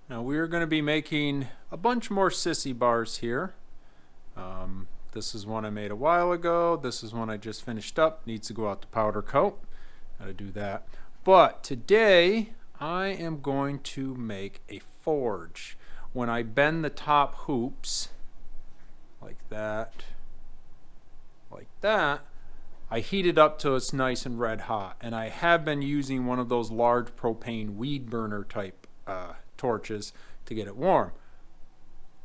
Now we're going to be making a bunch more sissy bars here. This is one I made a while ago. This is one I just finished up. Needs to go out to powder coat. Gotta do that. But today I am going to make a forge. When I bend the top hoops like that, I heat it up till it's nice and red hot. And I have been using one of those large propane weed burner type torches to get it warm.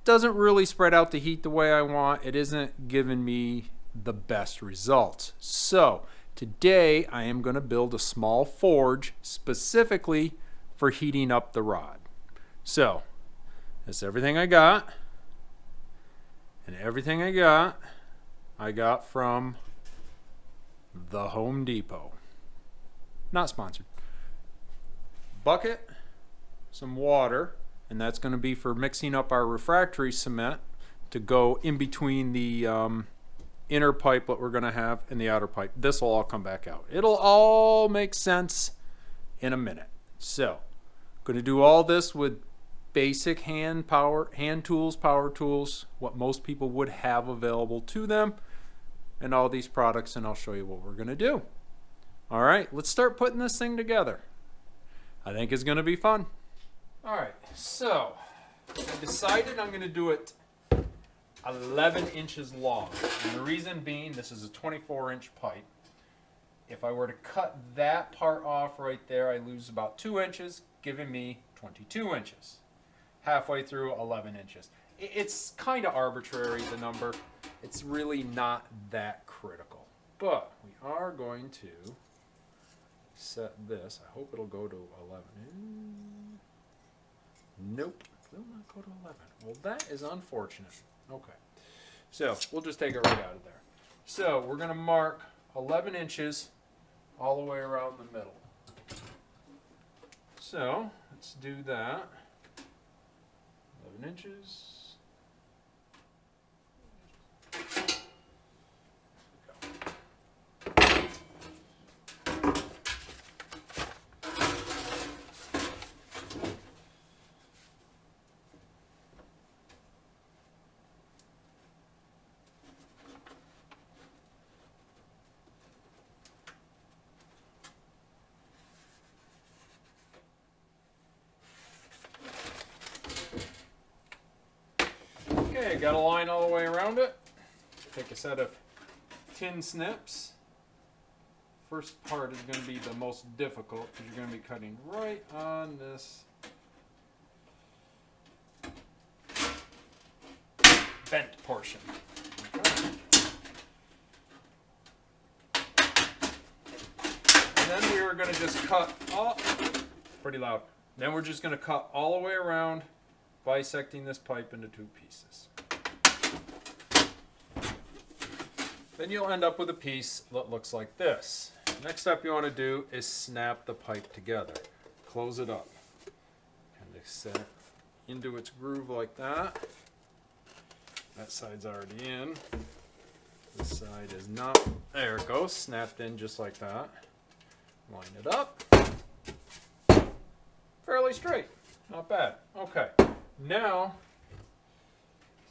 Doesn't really spread out the heat the way I want. It isn't giving me the best results. So today I am going to build a small forge specifically for heating up the rod. So that's everything I got. And everything I got from the Home Depot. Not sponsored. Bucket, some water, and that's going to be for mixing up our refractory cement to go in between the inner pipe that we're going to have and the outer pipe. This will all come back out. It'll all make sense in a minute. So, going to do all this with basic hand tools, power tools, what most people would have available to them, and all these products, and I'll show you what we're going to do. All right, let's start putting this thing together. I think it's going to be fun. All right, so I decided I'm going to do it 11 inches long. And the reason being, this is a 24-inch pipe. If I were to cut that part off right there, I lose about 2 inches, giving me 22 inches. Halfway through, 11 inches. It's kind of arbitrary, the number. It's really not that critical. But we are going to set this. I hope it'll go to 11. Nope, will not go to 11. Well, that is unfortunate. Okay, so we'll just take it right out of there. So we're going to mark 11 inches all the way around the middle. So let's do that. 11 inches. Okay, got a line all the way around it. Take a set of tin snips. First part is going to be the most difficult because you're going to be cutting right on this bent portion. Okay. And then we are going to just cut all, pretty loud. Then we're just going to cut all the way around, bisecting this pipe into two pieces. Then you'll end up with a piece that looks like this. Next step you want to do is snap the pipe together. Close it up. Kind of set it into its groove like that. That side's already in. This side is not. There it goes. Snapped in just like that. Line it up. Fairly straight. Not bad. Okay. Now,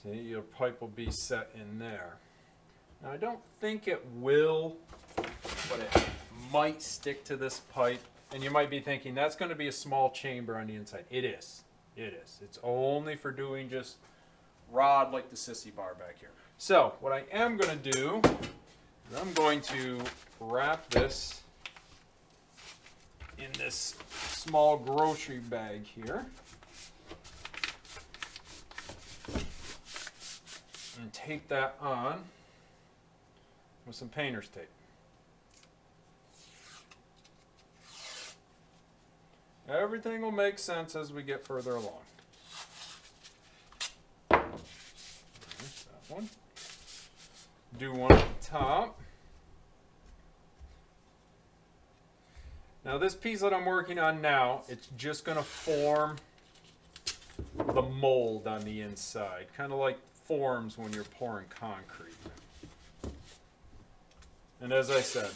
see, your pipe will be set in there. Now, I don't think it will, but it might stick to this pipe. And you might be thinking, that's going to be a small chamber on the inside. It is. It is. It's only for doing just rod like the sissy bar back here. So, what I am going to do is I'm going to wrap this in this small grocery bag here. And tape that on with some painter's tape. Everything will make sense as we get further along. There's that one. Do one at the top. Now this piece that I'm working on now, it's just going to form the mold on the inside, kind of like forms when you're pouring concrete. And as I said,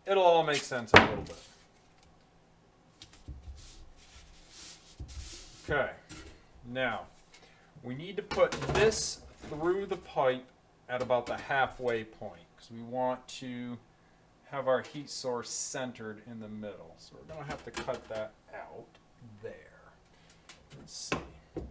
it'll all make sense in a little bit. Okay, now we need to put this through the pipe at about the halfway point because we want to have our heat source centered in the middle. So we're going to have to cut that out there. Let's see. I'm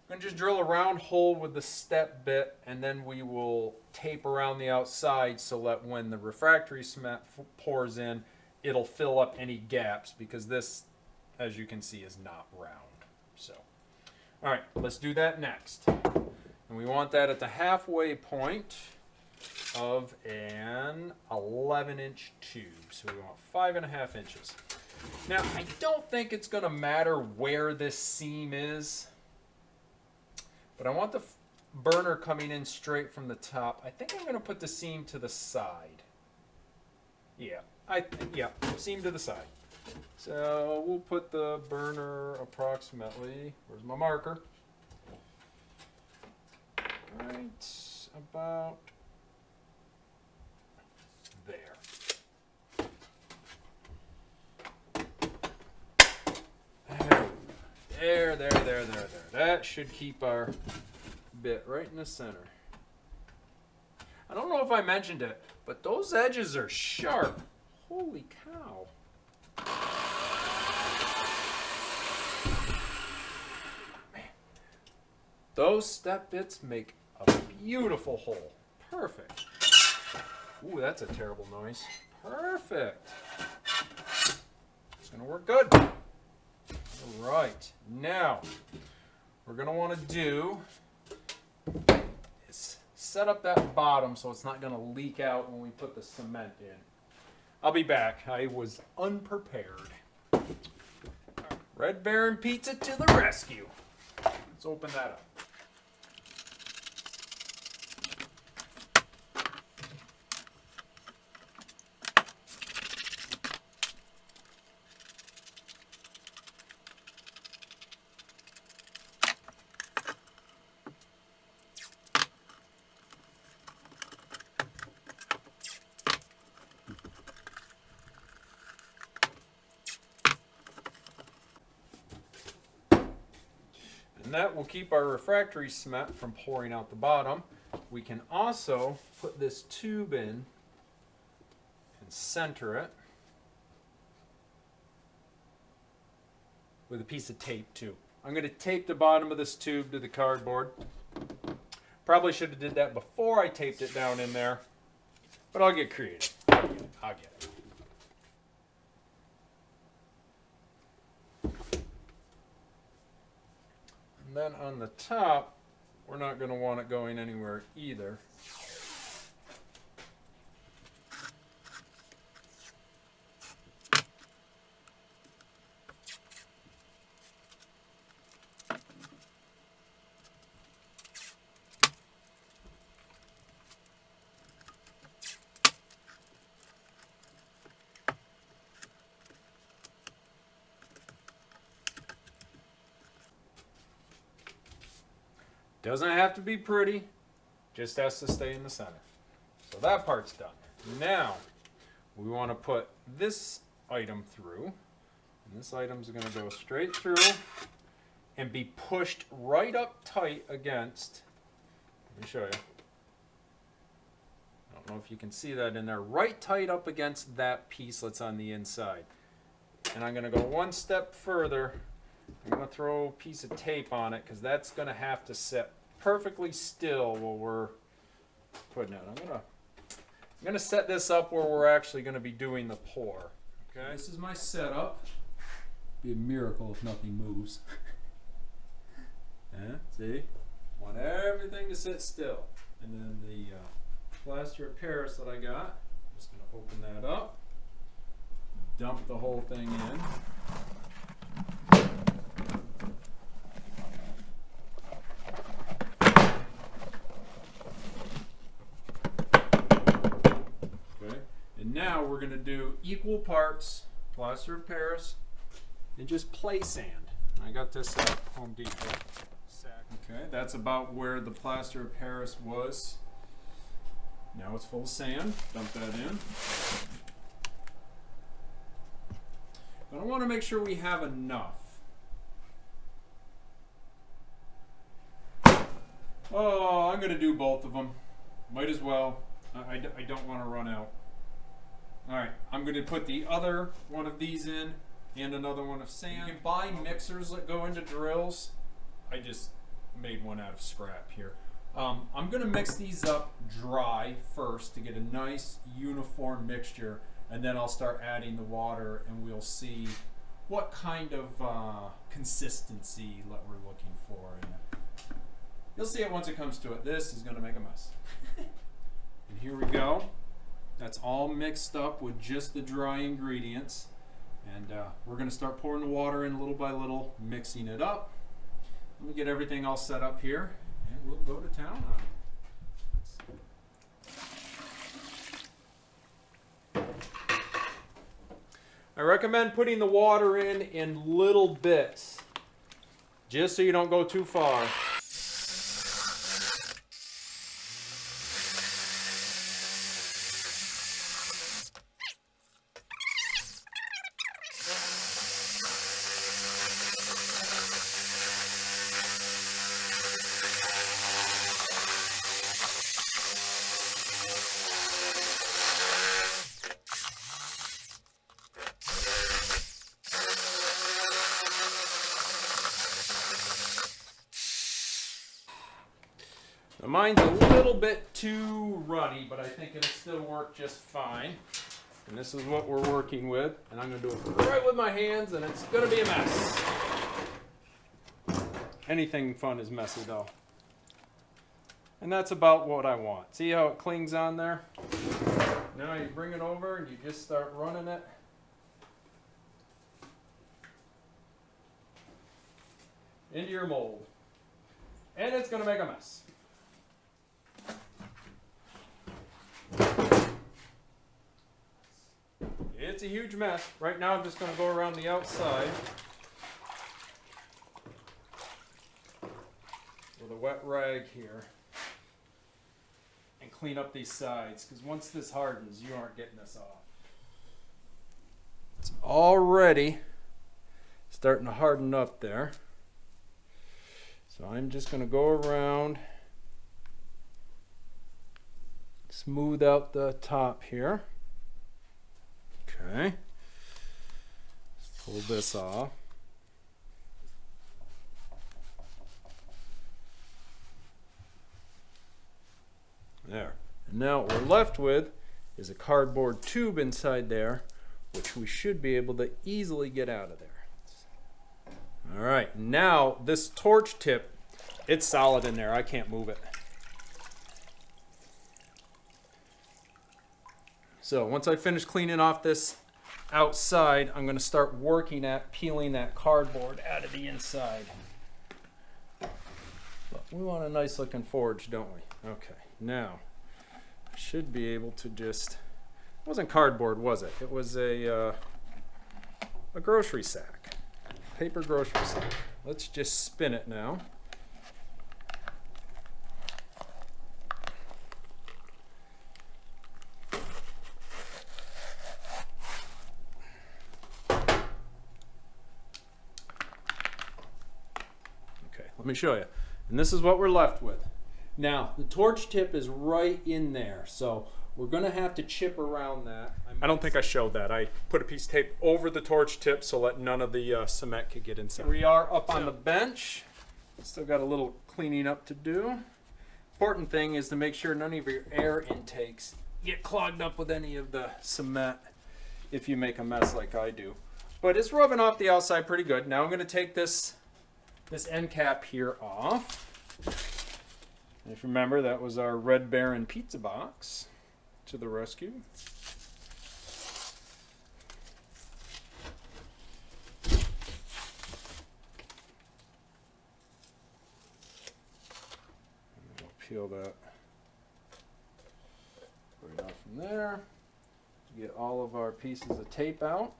going to just drill a round hole with the step bit, and then we will tape around the outside so that when the refractory cement pours in, it'll fill up any gaps, because this, as you can see, is not round. So, all right, let's do that next. And we want that at the halfway point of an 11-inch tube. So we want 5.5 inches. Now, I don't think it's going to matter where this seam is, but I want the burner coming in straight from the top. I think I'm going to put the seam to the side. Yeah, seam to the side. So we'll put the burner approximately, where's my marker? Right about there. There. That should keep our bit right in the center. I don't know if I mentioned it, but those edges are sharp. Holy cow. Man. Those step bits make a beautiful hole. Perfect. Ooh, that's a terrible noise. Perfect. It's going to work good. All right. Now, we're going to want to do is set up that bottom so it's not going to leak out when we put the cement in. I'll be back. I was unprepared. Red Baron Pizza to the rescue. Let's open that up. And that will keep our refractory cement from pouring out the bottom. We can also put this tube in and center it with a piece of tape too. I'm going to tape the bottom of this tube to the cardboard. Probably should have did that before I taped it down in there, but I'll get creative. I'll get it. And then on the top, we're not going to want it going anywhere either. Doesn't have to be pretty, just has to stay in the center. So that part's done. Now, we want to put this item through. And this item's going to go straight through and be pushed right up tight against, let me show you. I don't know if you can see that in there. Right tight up against that piece that's on the inside. And I'm going to go one step further. I'm going to throw a piece of tape on it because that's going to have to sit perfectly still while we're putting it. I'm going to set this up where we're actually going to be doing the pour. Okay, this is my setup. Be a miracle if nothing moves. Yeah, see? Want everything to sit still. And then the plaster of Paris that I got, I'm just going to open that up, dump the whole thing in. Now we're going to do equal parts plaster of Paris and just play sand. I got this at Home Depot. Okay, that's about where the plaster of Paris was. Now it's full of sand. Dump that in. But I want to make sure we have enough. Oh, I'm going to do both of them. Might as well. I don't want to run out. Alright, I'm going to put the other one of these in and another one of sand. You can buy mixers that go into drills. I just made one out of scrap here. I'm going to mix these up dry first to get a nice uniform mixture, and then I'll start adding the water and we'll see what kind of consistency that we're looking for in it. You'll see it once it comes to it. This is going to make a mess. And here we go. That's all mixed up with just the dry ingredients. And we're going to start pouring the water in little by little, mixing it up. Let me get everything all set up here, and we'll go to town on it. I recommend putting the water in little bits, just so you don't go too far. Mine's a little bit too runny, but I think it'll still work just fine. And this is what we're working with. And I'm going to do it right with my hands, and it's going to be a mess. Anything fun is messy, though. And that's about what I want. See how it clings on there? Now you bring it over, and you just start running it. Into your mold. And it's going to make a mess. It's a huge mess. Right now I'm just going to go around the outside with a wet rag here and clean up these sides, because once this hardens, you aren't getting this off. It's already starting to harden up there. So I'm just going to go around, smooth out the top here. Okay, pull this off. There. And now what we're left with is a cardboard tube inside there, which we should be able to easily get out of there. All right, now this torch tip, it's solid in there. I can't move it. So once I finish cleaning off this outside, I'm going to start working at peeling that cardboard out of the inside. But we want a nice looking forge, don't we? Okay, now I should be able to just, it wasn't cardboard, was it? It was a grocery sack, paper grocery sack. Let's just spin it now. Let me show you. And this is what we're left with. Now, the torch tip is right in there, so we're going to have to chip around that. I don't think I showed that. I put a piece of tape over the torch tip so that none of the cement could get inside. We are up on the bench. Still got a little cleaning up to do. Important thing is to make sure none of your air intakes get clogged up with any of the cement if you make a mess like I do. But it's rubbing off the outside pretty good. Now I'm going to take this end cap here off. And if you remember, that was our Red Baron pizza box to the rescue. And we'll peel that right off from there. Get all of our pieces of tape out.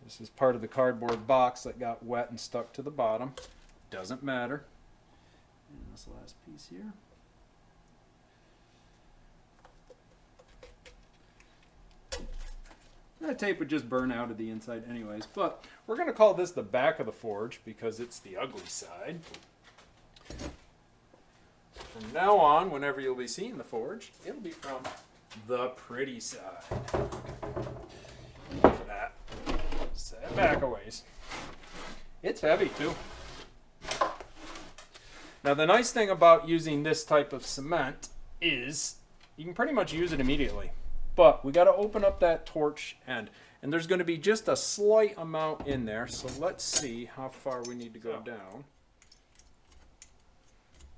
This is part of the cardboard box that got wet and stuck to the bottom. Doesn't matter. And this last piece here. That tape would just burn out of the inside anyways, but we're going to call this the back of the forge because it's the ugly side. from now on, whenever you'll be seeing the forge, it'll be from the pretty side. For that, set it back a ways. It's heavy too. Now the nice thing about using this type of cement is you can pretty much use it immediately. But we got to open up that torch end. And there's going to be just a slight amount in there. So let's see how far we need to go down.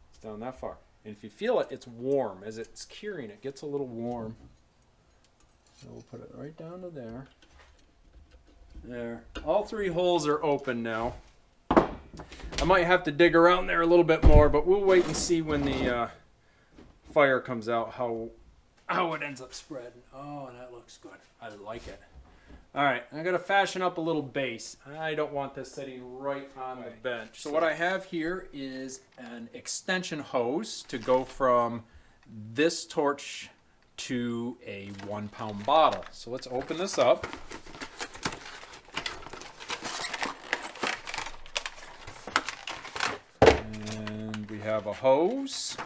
It's down that far. And if you feel it, it's warm. As it's curing, it gets a little warm. So we'll put it right down to there. There. All 3 holes are open now. I might have to dig around there a little bit more, but we'll wait and see when the fire comes out how it ends up spreading. Oh, that looks good. I like it. All right, I got to fashion up a little base. I don't want this sitting right on the bench. So what I have here is an extension hose to go from this torch to a 1-pound bottle. So let's open this up. And we have a hose.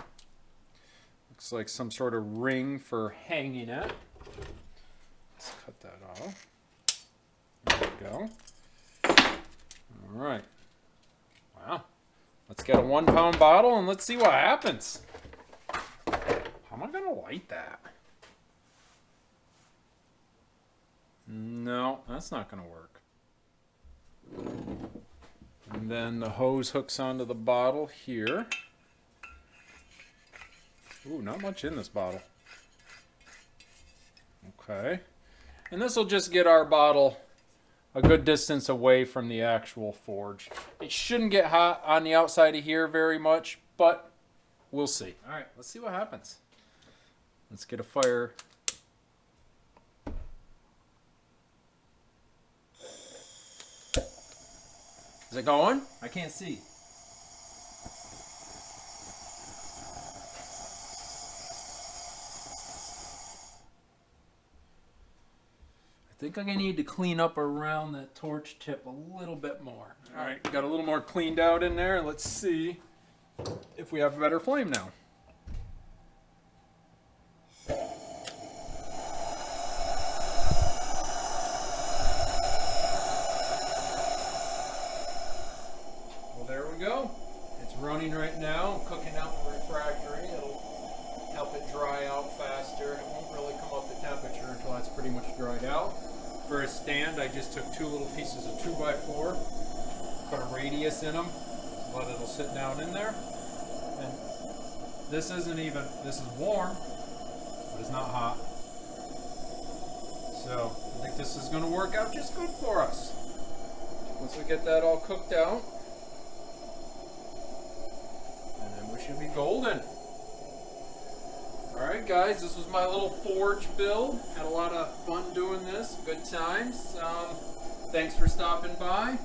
Looks like some sort of ring for hanging it. Let's cut that off. There we go. All right. Wow. Let's get a 1-pound bottle and let's see what happens. How am I going to light that? No, that's not going to work. And then the hose hooks onto the bottle here. Ooh, not much in this bottle. Okay. And this will just get our bottle a good distance away from the actual forge. It shouldn't get hot on the outside of here very much, but we'll see. All right, let's see what happens. Let's get a fire. Is it going? I can't see. I think I'm going to need to clean up around that torch tip a little bit more. All right, got a little more cleaned out in there. Let's see if we have a better flame now. Well, there we go. It's running right now, cooking out the refractory. It'll help it dry out faster. It won't really come up to temperature until that's pretty much dried out. For a stand, I just took 2 little pieces of 2x4, put a radius in them, so that it'll sit down in there. And this isn't even, this is warm, but it's not hot. So I think this is going to work out just good for us. Once we get that all cooked out, and then we should be golden. Alright guys, this was my little forge build. Had a lot of fun doing this, good times. Thanks for stopping by.